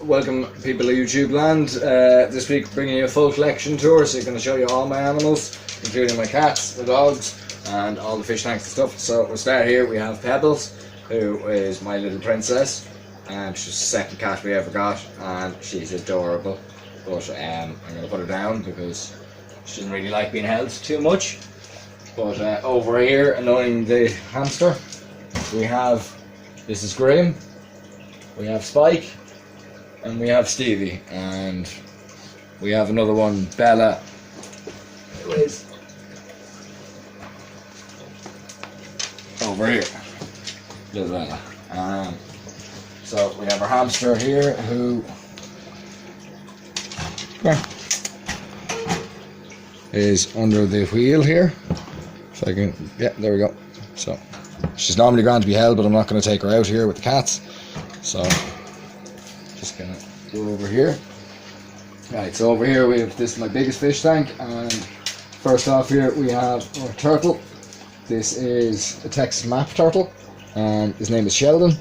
Welcome people of YouTube land. This week bringing you a full collection tour, so I'm going to show you all my animals, including my cats, the dogs, and all the fish tanks and stuff. So we'll start here. We have Pebbles, who is my little princess, and she's the second cat we ever got, and she's adorable. But I'm going to put her down because she doesn't really like being held too much. But over here, annoying the hamster, we have, this is Graham, we have Spike, and we have Stevie, and we have another one, Bella, who is over here, little Bella. So we have our hamster here, who is under the wheel here. So I can, yeah, there we go. So she's normally going to be held, but I'm not going to take her out here with the cats. So just gonna go over here. Right, so over here we have, this is my biggest fish tank, and first off here we have our turtle. This is a Texas map turtle, and his name is Sheldon.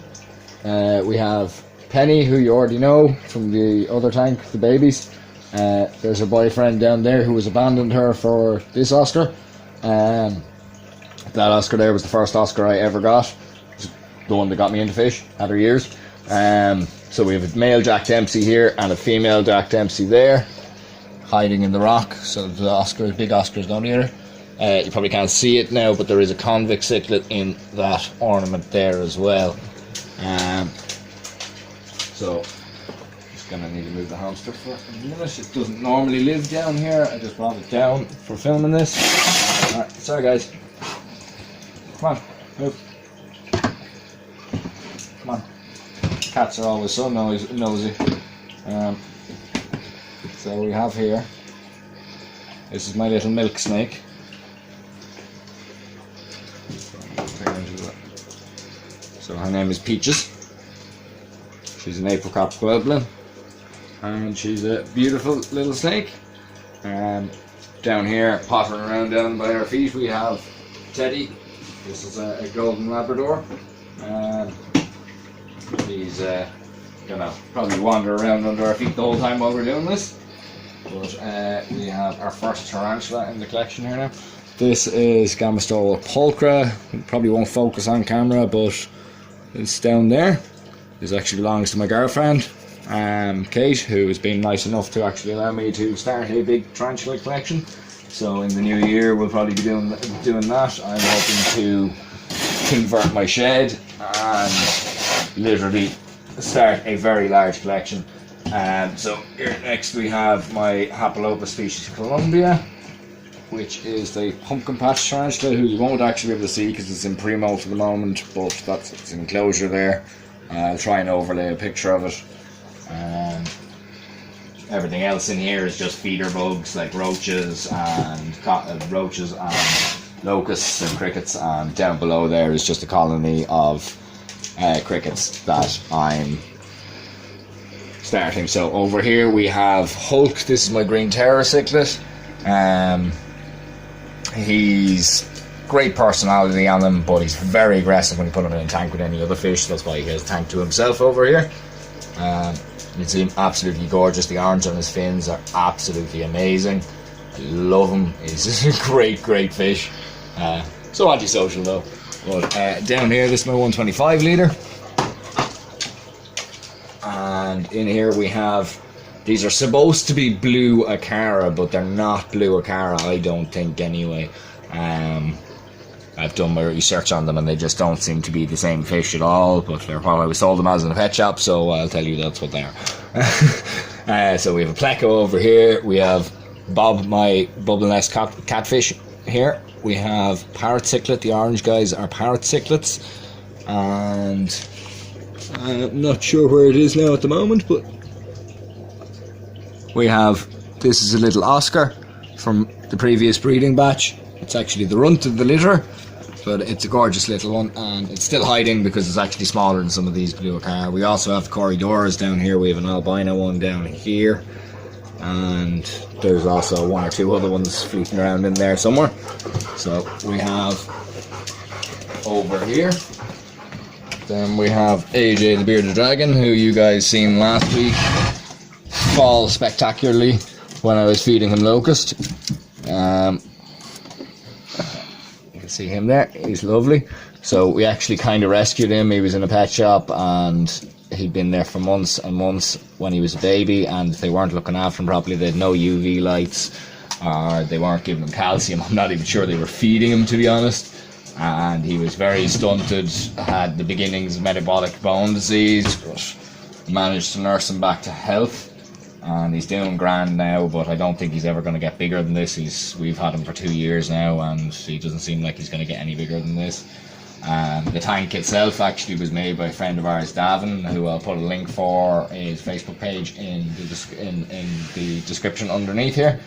We have Penny, who you already know from the other tank, the babies. There's her boyfriend down there who has abandoned her for this Oscar. That Oscar there was the first Oscar I ever got. The one that got me into fish, had her years. So we have a male Jack Dempsey here and a female Jack Dempsey there, hiding in the rock. So the Oscar, big Oscars down here. You probably can't see it now, but there is a convict cichlid in that ornament there as well. So just gonna need to move the hamster for a minute. It doesn't normally live down here. I just brought it down for filming this. Alright, sorry guys. Come on, move. Come on. Cats are always so nosy. So we have here, this is my little milk snake. So her name is Peaches. She's an apricot goblin, and she's a beautiful little snake. Down here, pottering around down by our feet, we have Teddy. This is a golden Labrador. He's gonna probably wander around under our feet the whole time while we're doing this. But we have our first tarantula in the collection here now. This is Gamastol pulchra. Probably won't focus on camera, but it's down there. This actually belongs to my girlfriend, Kate, who has been nice enough to actually allow me to start a big tarantula collection. So in the new year we'll probably be doing that. I'm hoping to convert my shed and literally start a very large collection. So here next we have my Hapalopa species Columbia, which is the pumpkin patch tarantula, who you won't actually be able to see because it's in primo for the moment, but that's its enclosure there. I'll try and overlay a picture of it. Everything else in here is just feeder bugs like roaches and locusts and crickets, and down below there is just a colony of crickets that I'm starting. So over here we have Hulk. This is my green terror cichlid. He's great personality on him, but he's very aggressive when you put him in a tank with any other fish. That's why he has a tank to himself over here. You see him absolutely gorgeous. The orange on his fins are absolutely amazing. I love him. He's a great fish. So antisocial though. But down here, this is my 125 litre. And in here we have, these are supposed to be blue Acara, but they're not blue Acara, I don't think anyway. I've done my research on them and they just don't seem to be the same fish at all, but they're what I was sold them as in a pet shop, so I'll tell you that's what they are. So we have a pleco over here, we have Bob, my bubble nest catfish here, we have parrot cichlid. The orange guys are parrot cichlids, and I'm not sure where it is now at the moment, but we have, this is a little Oscar from the previous breeding batch. It's actually the runt of the litter, but it's a gorgeous little one, and it's still hiding because it's actually smaller than some of these blue Acara. We also have Corridoras down here. We have an albino one down here, and there's also one or two other ones fleeting around in there somewhere. So we have over here Then we have AJ the Bearded Dragon, who you guys seen last week fall spectacularly when I was feeding him locust. You can see him there, he's lovely. So we actually kind of rescued him. He was in a pet shop and he'd been there for months and months when he was a baby, and they weren't looking after him properly. They had no UV lights, or they weren't giving him calcium. I'm not even sure they were feeding him, to be honest. And he was very stunted, had the beginnings of metabolic bone disease, but managed to nurse him back to health. And he's doing grand now, but I don't think he's ever going to get bigger than this. We've had him for 2 years now, and he doesn't seem like he's going to get any bigger than this. The tank itself actually was made by a friend of ours, Davin, who I'll put a link for his Facebook page in the description underneath here.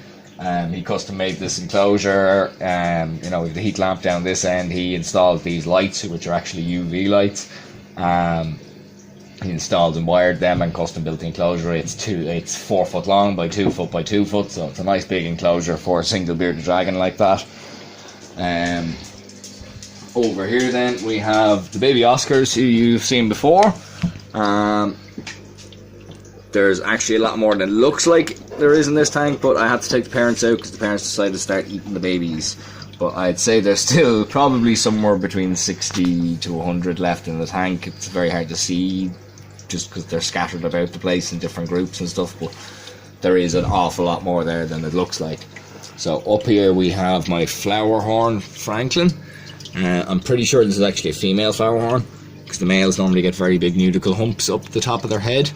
He custom made this enclosure. With the heat lamp down this end, he installed these lights, which are actually UV lights. He installed and wired them and custom built the enclosure. It's 4 foot long by 2 foot by 2 foot, so it's a nice big enclosure for a single bearded dragon like that. Over here then we have the baby Oscars, who you've seen before. There's actually a lot more than it looks like there is in this tank, but I had to take the parents out because the parents decided to start eating the babies. But I'd say there's still probably somewhere between 60 to 100 left in the tank. It's very hard to see just because they're scattered about the place in different groups and stuff, but there is an awful lot more there than it looks like. So up here we have my flower horn Franklin. I'm pretty sure this is actually a female flower horn, because the males normally get very big nudical humps up the top of their head,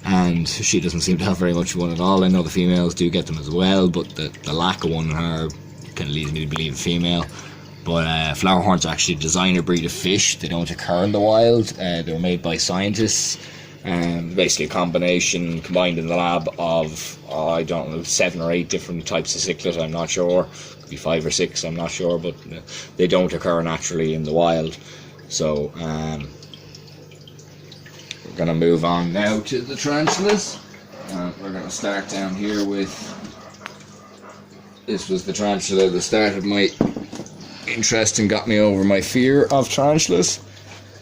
and she doesn't seem to have very much of one at all. I know the females do get them as well, but the lack of one in her kind of leads me to believe a female. But flower horns are actually a designer breed of fish. They don't occur in the wild. They were made by scientists. Basically a combination combined in the lab of, I don't know, 7 or 8 different types of cichlid, I'm not sure. Could be 5 or 6, I'm not sure, but they don't occur naturally in the wild. So we're going to move on now to the tarantulas. We're going to start down here with, this was the tarantula that started my interest and got me over my fear of tarantulas.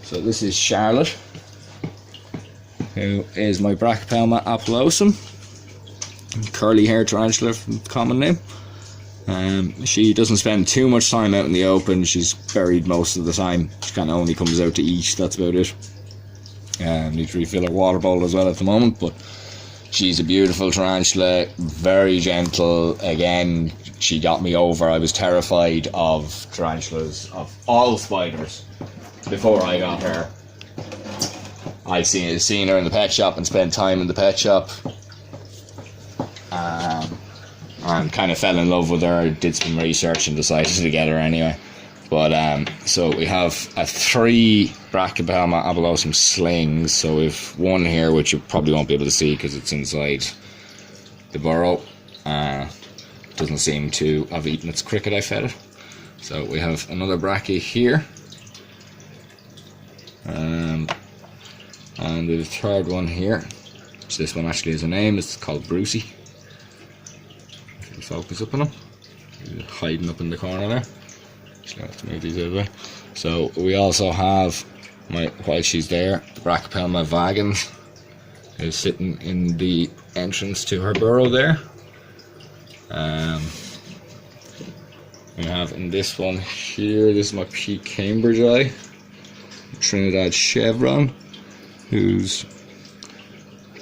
So this is Charlotte, who is my Brachypelma apulosum, curly hair tarantula from the common name. She doesn't spend too much time out in the open. She's buried most of the time. She kind of only comes out to eat, that's about it. Need to refill her water bowl as well at the moment, but she's a beautiful tarantula, very gentle. Again, she got me over. I was terrified of tarantulas, of all spiders, before I got her. I seen her in the pet shop and spent time in the pet shop, and kind of fell in love with her. Did some research and decided to get her anyway. But so we have 3 Brachypelma apulosum slings. So we've one here which you probably won't be able to see because it's inside the burrow. Doesn't seem to have eaten its cricket I fed it. So we have another brachy here. And the third one here, which this one actually has a name, it's called Brucey. If you focus up on him, he's hiding up in the corner there. Just gonna have to move these out of the way. So we also have, while she's there, the Brachypelma vagans, who's sitting in the entrance to her burrow there. We have in this one here, this is my P. Cambridgei, Trinidad chevron, who's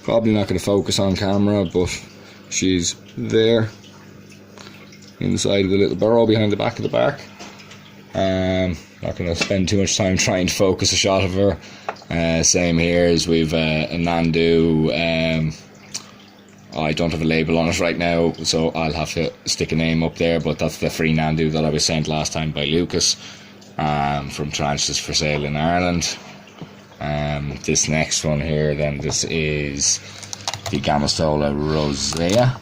probably not going to focus on camera, but she's there inside of the little burrow behind the back of the bark. Not going to spend too much time trying to focus a shot of her. Same here as we've a Nandu. I don't have a label on it right now, so I'll have to stick a name up there, but that's the free Nandu that I was sent last time by Lucas from Tarantulas for Sale in Ireland. This next one here then, this is the Gamastola rosea,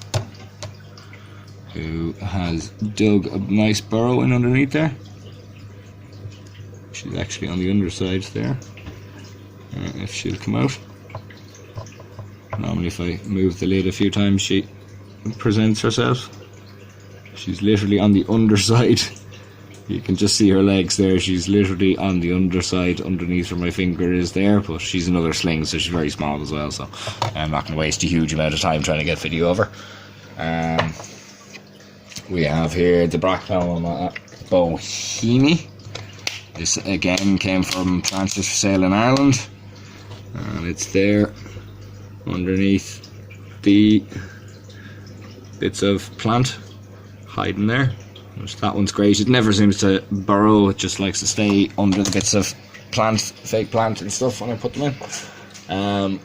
who has dug a nice burrow in underneath there. She's actually on the underside there, if she'll come out. Normally if I move the lid a few times she presents herself. She's literally on the underside You can just see her legs there. She's literally on the underside, underneath where my finger is there, but she's another sling, so she's very small as well, so I'm not going to waste a huge amount of time trying to get video of her. We have here the Black Palma Bohemi. This again came from Transfers for Sale in Ireland, and it's there underneath the bits of plant hiding there. That one's great. It never seems to burrow. It just likes to stay under the bits of plant, fake plant and stuff when I put them in.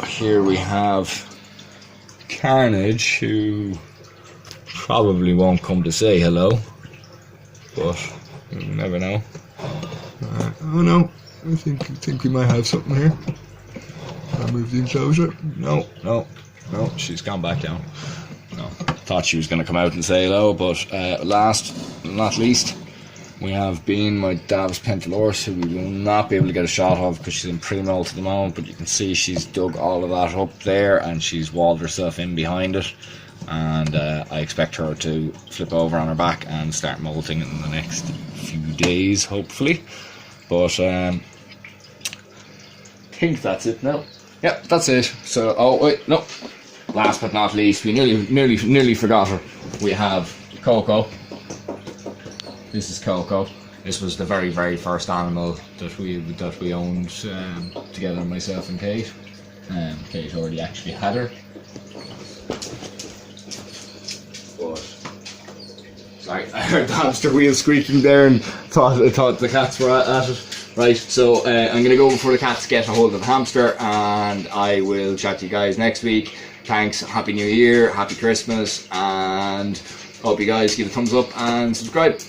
Here we have Carnage, who probably won't come to say hello, but you never know. Oh no, I think we might have something here. I'll move the enclosure. No, she's gone back down. No, thought she was going to come out and say hello, but last but not least, we have Bean, my Dav's Pentalorse, who we will not be able to get a shot of because she's in pre-molt at the moment, but you can see she's dug all of that up there and she's walled herself in behind it, and I expect her to flip over on her back and start molting in the next few days, hopefully. But I think that's it now. Yep, that's it. So, oh wait, no. Last but not least, we nearly forgot her. We have Coco. This is Coco. This was the very first animal that we owned together, myself and Kate. Kate already actually had her. But sorry, I heard the hamster wheel squeaking there and thought the cats were at it. Right, so I'm gonna go before the cats get a hold of the hamster, and I will chat to you guys next week. Thanks, Happy New Year, Happy Christmas, and hope you guys give a thumbs up and subscribe.